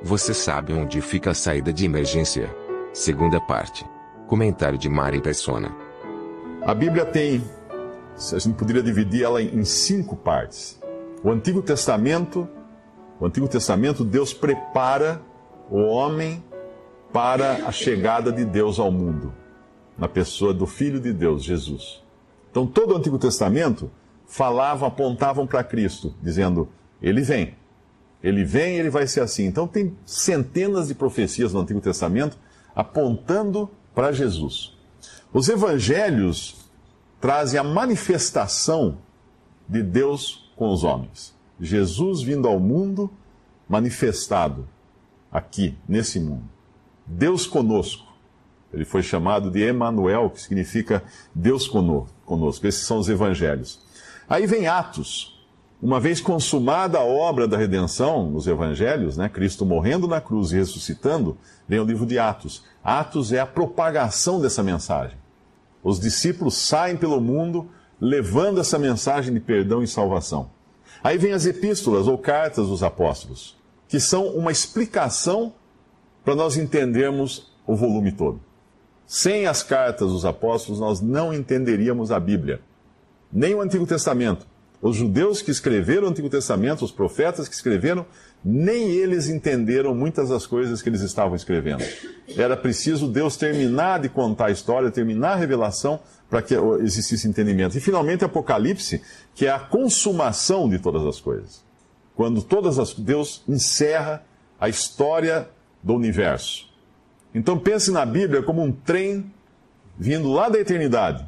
Você sabe onde fica a saída de emergência? Segunda parte. Comentário de Mari Persona. A Bíblia tem, a gente poderia dividir ela em 5 partes. O Antigo Testamento, Deus prepara o homem para a chegada de Deus ao mundo, na pessoa do Filho de Deus, Jesus. Então todo o Antigo Testamento apontavam para Cristo, dizendo, Ele vem, Ele vai ser assim. Então tem centenas de profecias no Antigo Testamento apontando para Jesus. Os evangelhos trazem a manifestação de Deus com os homens. Jesus vindo ao mundo, manifestado aqui, nesse mundo. Deus conosco. Ele foi chamado de Emanuel, que significa Deus conosco. Esses são os evangelhos. Aí vem Atos. Uma vez consumada a obra da redenção nos evangelhos, né, Cristo morrendo na cruz e ressuscitando, vem o livro de Atos. Atos é a propagação dessa mensagem. Os discípulos saem pelo mundo levando essa mensagem de perdão e salvação. Aí vem as epístolas ou cartas dos apóstolos, que são uma explicação para nós entendermos o volume todo. Sem as cartas dos apóstolos, nós não entenderíamos a Bíblia, nem o Antigo Testamento. Os judeus que escreveram o Antigo Testamento, os profetas que escreveram, nem eles entenderam muitas das coisas que eles estavam escrevendo. Era preciso Deus terminar de contar a história, terminar a revelação, para que existisse entendimento. E finalmente Apocalipse, que é a consumação de todas as coisas. Quando Deus encerra a história do universo. Então pense na Bíblia como um trem vindo lá da eternidade,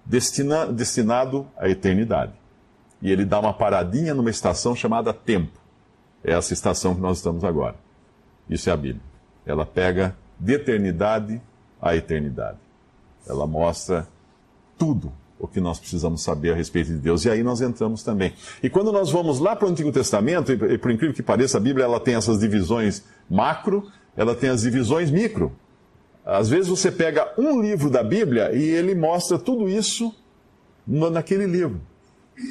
destinado à eternidade. E ele dá uma paradinha numa estação chamada tempo. É essa estação que nós estamos agora. Isso é a Bíblia. Ela pega de eternidade a eternidade. Ela mostra tudo o que nós precisamos saber a respeito de Deus. E aí nós entramos também. E quando nós vamos lá para o Antigo Testamento, e por incrível que pareça, a Bíblia ela tem essas divisões macro, ela tem as divisões micro. Às vezes você pega um livro da Bíblia e ele mostra tudo isso naquele livro.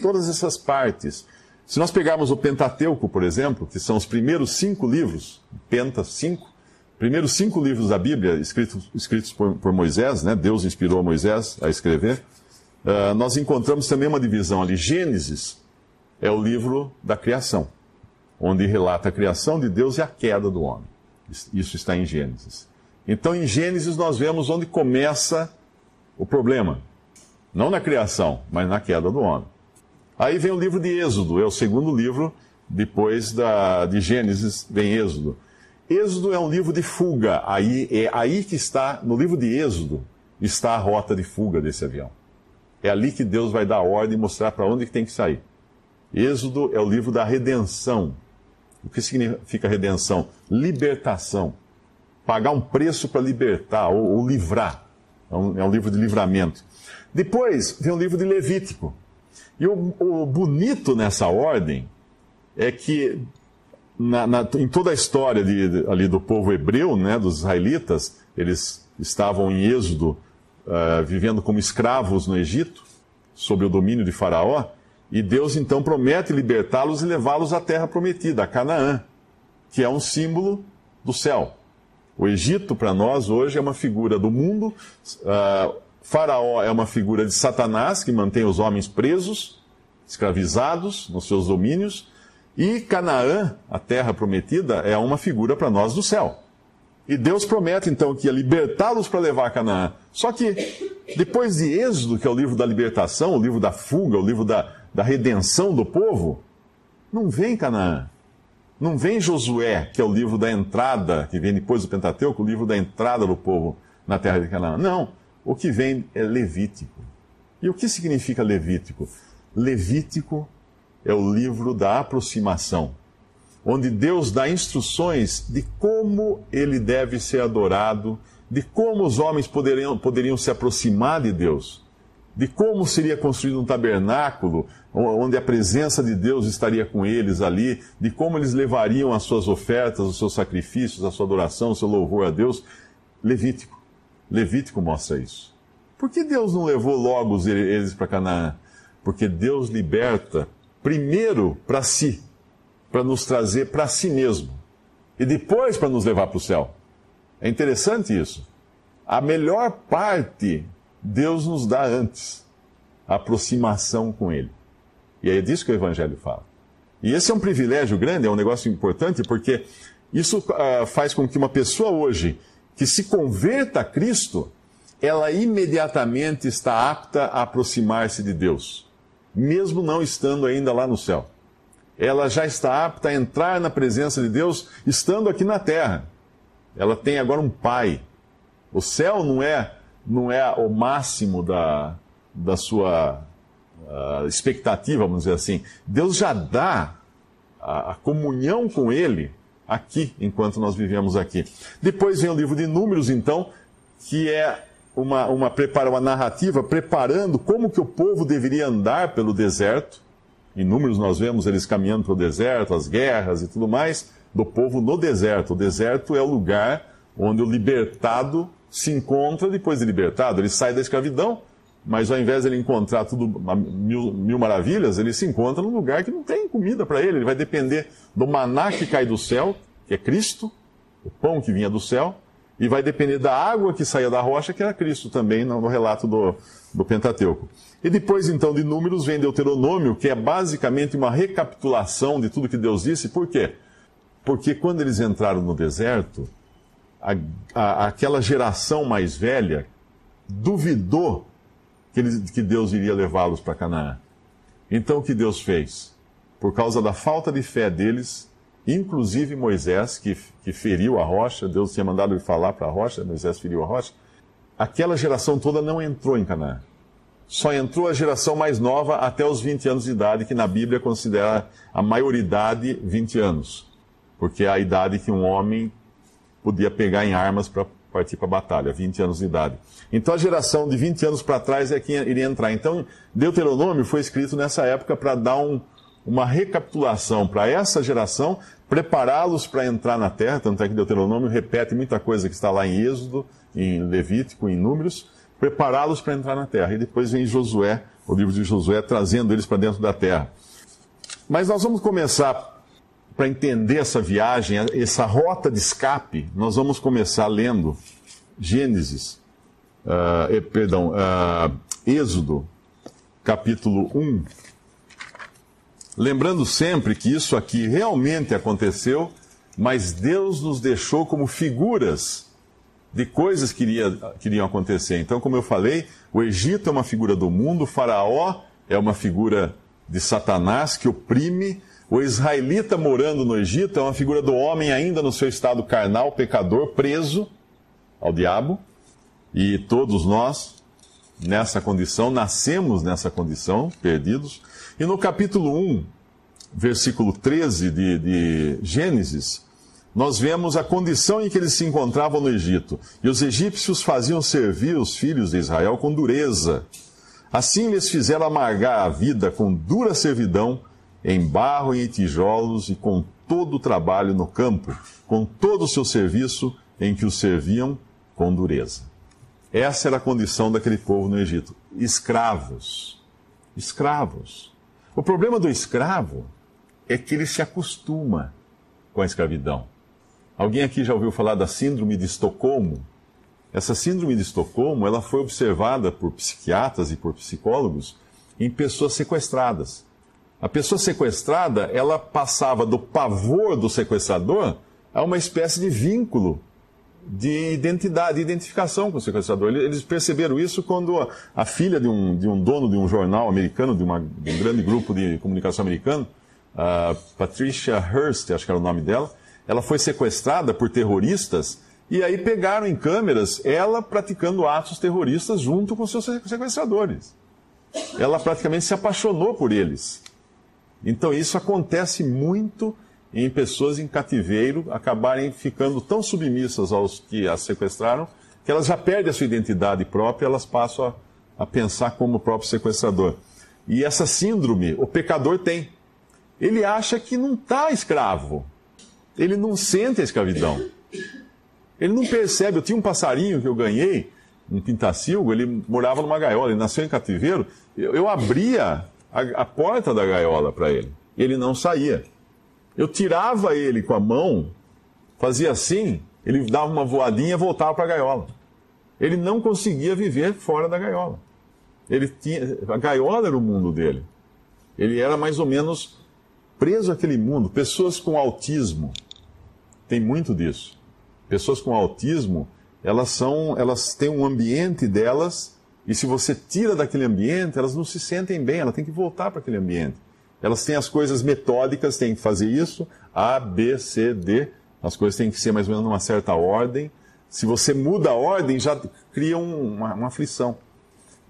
Todas essas partes. Se nós pegarmos o Pentateuco, por exemplo, que são os primeiros 5 livros, primeiros 5 livros da Bíblia escritos por Moisés, né? Deus inspirou Moisés a escrever, nós encontramos também uma divisão ali. Gênesis é o livro da criação, onde relata a criação de Deus e a queda do homem. Isso está em Gênesis. Então, em Gênesis, nós vemos onde começa o problema. Não na criação, mas na queda do homem. Aí vem o livro de Êxodo, é o segundo livro, depois de Gênesis vem Êxodo. Êxodo é um livro de fuga, aí que está, no livro de Êxodo, está a rota de fuga desse avião. É ali que Deus vai dar a ordem e mostrar para onde que tem que sair. Êxodo é o livro da redenção. O que significa redenção? Libertação. Pagar um preço para libertar, ou livrar. É um livro de livramento. Depois vem o livro de Levítico. E o bonito nessa ordem é que, em toda a história ali do povo hebreu, né, dos israelitas, eles estavam em Êxodo, vivendo como escravos no Egito, sob o domínio de Faraó, e Deus então promete libertá-los e levá-los à terra prometida, a Canaã, que é um símbolo do céu. O Egito, para nós, hoje, é uma figura do mundo. Faraó é uma figura de Satanás, que mantém os homens presos, escravizados nos seus domínios. E Canaã, a terra prometida, é uma figura para nós do céu. E Deus promete, então, que ia libertá-los para levar a Canaã. Só que, depois de Êxodo, que é o livro da libertação, o livro da fuga, o livro da redenção do povo, não vem Canaã. Não vem Josué, que é o livro da entrada, que vem depois do Pentateuco, o livro da entrada do povo na terra de Canaã. Não, o que vem é Levítico. E o que significa Levítico? Levítico é o livro da aproximação, onde Deus dá instruções de como ele deve ser adorado, de como os homens poderiam se aproximar de Deus, de como seria construído um tabernáculo, onde a presença de Deus estaria com eles ali, de como eles levariam as suas ofertas, os seus sacrifícios, a sua adoração, o seu louvor a Deus. Levítico mostra isso. Por que Deus não levou logo eles para Canaã? Porque Deus liberta primeiro para si, para nos trazer para si mesmo. e depois para nos levar para o céu. É interessante isso. A melhor parte Deus nos dá antes, a aproximação com Ele. E é disso que o Evangelho fala. E esse é um privilégio grande, é um negócio importante, porque isso faz com que uma pessoa hoje que se converta a Cristo, ela imediatamente está apta a aproximar-se de Deus, mesmo não estando ainda lá no céu. Ela já está apta a entrar na presença de Deus, estando aqui na terra. Ela tem agora um pai. O céu não é o máximo da sua expectativa, vamos dizer assim. Deus já dá a comunhão com Ele aqui, enquanto nós vivemos aqui. Depois vem o livro de Números, então, que é uma narrativa preparando como que o povo deveria andar pelo deserto. Em Números nós vemos eles caminhando pelo deserto, as guerras e tudo mais, do povo no deserto. O deserto é o lugar onde o libertado se encontra depois de libertado. Ele sai da escravidão, mas ao invés de ele encontrar tudo mil maravilhas, ele se encontra num lugar que não tem comida para ele. Ele vai depender do maná que cai do céu, que é Cristo, o pão que vinha do céu, e vai depender da água que saía da rocha, que era Cristo também, no relato do Pentateuco. E depois, então, de Números, vem Deuteronômio, que é basicamente uma recapitulação de tudo que Deus disse. Por quê? Porque quando eles entraram no deserto, aquela geração mais velha duvidou que Deus iria levá-los para Canaã. Então, o que Deus fez? Por causa da falta de fé deles, inclusive Moisés, que feriu a rocha, Deus tinha mandado ele falar para a rocha, Moisés feriu a rocha, aquela geração toda não entrou em Canaã. Só entrou a geração mais nova até os 20 anos de idade, que na Bíblia considera a maioridade 20 anos. Porque é a idade que um homem podia pegar em armas para partir para a batalha, 20 anos de idade. Então a geração de 20 anos para trás é quem iria entrar. Então Deuteronômio foi escrito nessa época para dar uma recapitulação para essa geração, prepará-los para entrar na terra. Tanto é que Deuteronômio repete muita coisa que está lá em Êxodo, em Levítico, em Números, prepará-los para entrar na terra. E depois vem Josué, o livro de Josué, trazendo eles para dentro da terra. Mas nós vamos começar, para entender essa viagem, essa rota de escape, nós vamos começar lendo Êxodo, capítulo 1. Lembrando sempre que isso aqui realmente aconteceu, mas Deus nos deixou como figuras de coisas que iriam acontecer. Então, como eu falei, o Egito é uma figura do mundo, o Faraó é uma figura de Satanás que oprime. O israelita morando no Egito é uma figura do homem ainda no seu estado carnal, pecador, preso ao diabo. E todos nós, nessa condição, nascemos nessa condição, perdidos. E no capítulo 1, versículo 13 de Gênesis, nós vemos a condição em que eles se encontravam no Egito. E os egípcios faziam servir os filhos de Israel com dureza. Assim lhes fizeram amargar a vida com dura servidão, em barro e em tijolos, e com todo o trabalho no campo, com todo o seu serviço em que os serviam com dureza. Essa era a condição daquele povo no Egito. Escravos. Escravos. O problema do escravo é que ele se acostuma com a escravidão. Alguém aqui já ouviu falar da síndrome de Estocolmo? Essa síndrome de Estocolmo, ela foi observada por psiquiatras e por psicólogos em pessoas sequestradas. A pessoa sequestrada, ela passava do pavor do sequestrador a uma espécie de vínculo de identidade, de identificação com o sequestrador. Eles perceberam isso quando a filha de um dono de um jornal americano, de um grande grupo de comunicação americano, Patricia Hearst, acho que era o nome dela, ela foi sequestrada por terroristas e aí pegaram em câmeras ela praticando atos terroristas junto com seus sequestradores. Ela praticamente se apaixonou por eles. Então isso acontece muito em pessoas em cativeiro acabarem ficando tão submissas aos que as sequestraram que elas já perdem a sua identidade própria, elas passam a pensar como o próprio sequestrador. E essa síndrome o pecador tem. Ele acha que não está escravo. Ele não sente a escravidão. Ele não percebe. Eu tinha um passarinho que eu ganhei, um pintacilgo, ele morava numa gaiola, ele nasceu em cativeiro. Eu abria a porta da gaiola para ele. Ele não saía. Eu tirava ele com a mão Fazia assim, ele dava uma voadinha e voltava para a gaiola. Ele não conseguia viver fora da gaiola. A gaiola era o mundo dele. Ele era mais ou menos preso àquele mundo. Pessoas com autismo, tem muito disso. Pessoas com autismo, elas têm um ambiente delas, e se você tira daquele ambiente, elas não se sentem bem, elas têm que voltar para aquele ambiente. Elas têm as coisas metódicas, têm que fazer isso, A, B, C, D, as coisas têm que ser mais ou menos numa certa ordem. Se você muda a ordem, já cria uma aflição.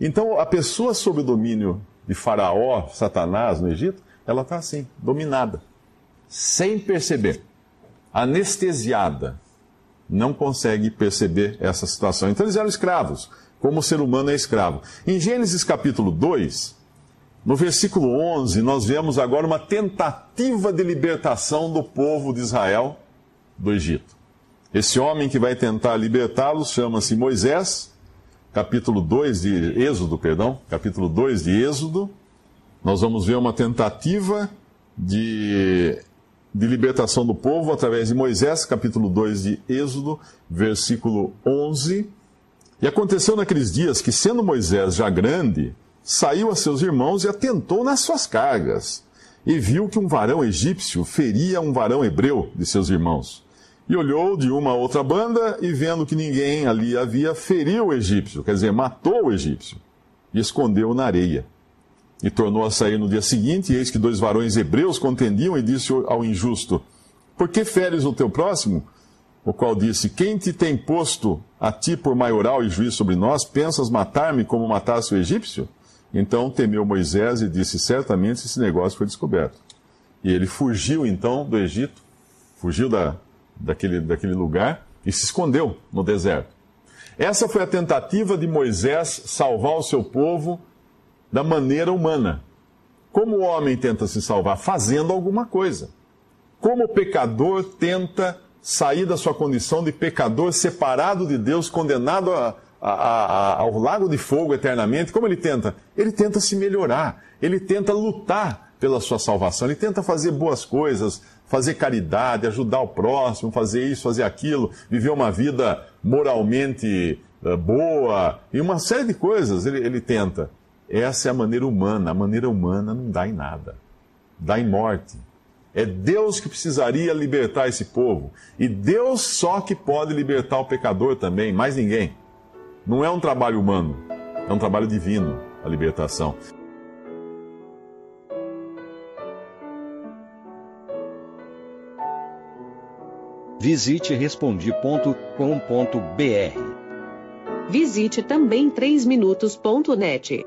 Então, a pessoa sob o domínio de Faraó, Satanás, no Egito, ela está assim, dominada, sem perceber, anestesiada, não consegue perceber essa situação. Então, eles eram escravos, como o ser humano é escravo. Em Gênesis capítulo 2, no versículo 11, nós vemos agora uma tentativa de libertação do povo de Israel do Egito. Esse homem que vai tentar libertá-los chama-se Moisés, capítulo 2 de Êxodo, capítulo 2 de Êxodo. Nós vamos ver uma tentativa de libertação do povo através de Moisés, capítulo 2 de Êxodo, versículo 11. E aconteceu naqueles dias que, sendo Moisés já grande, saiu a seus irmãos e atentou nas suas cargas, e viu que um varão egípcio feria um varão hebreu de seus irmãos. E olhou de uma a outra banda, e vendo que ninguém ali havia, feriu o egípcio, quer dizer, matou o egípcio, e escondeu-o na areia. E tornou a sair no dia seguinte, e eis que 2 varões hebreus contendiam, e disse ao injusto: por que feres o teu próximo? O qual disse: quem te tem posto a ti por maioral e juiz sobre nós? Pensas matar-me como mataste o egípcio? Então temeu Moisés e disse: certamente esse negócio foi descoberto. E ele fugiu então do Egito, fugiu daquele lugar e se escondeu no deserto. Essa foi a tentativa de Moisés salvar o seu povo da maneira humana. Como o homem tenta se salvar? Fazendo alguma coisa. Como o pecador tenta sair da sua condição de pecador, separado de Deus, condenado ao lago de fogo eternamente. Como ele tenta? Ele tenta se melhorar, ele tenta lutar pela sua salvação, ele tenta fazer boas coisas, fazer caridade, ajudar o próximo, fazer isso, fazer aquilo, viver uma vida moralmente boa, e uma série de coisas ele tenta. Essa é a maneira humana não dá em nada, dá em morte. É Deus que precisaria libertar esse povo, e Deus só que pode libertar o pecador também, mais ninguém. Não é um trabalho humano, é um trabalho divino, a libertação. Visite Respondi.com.br. Visite também 3minutos.net.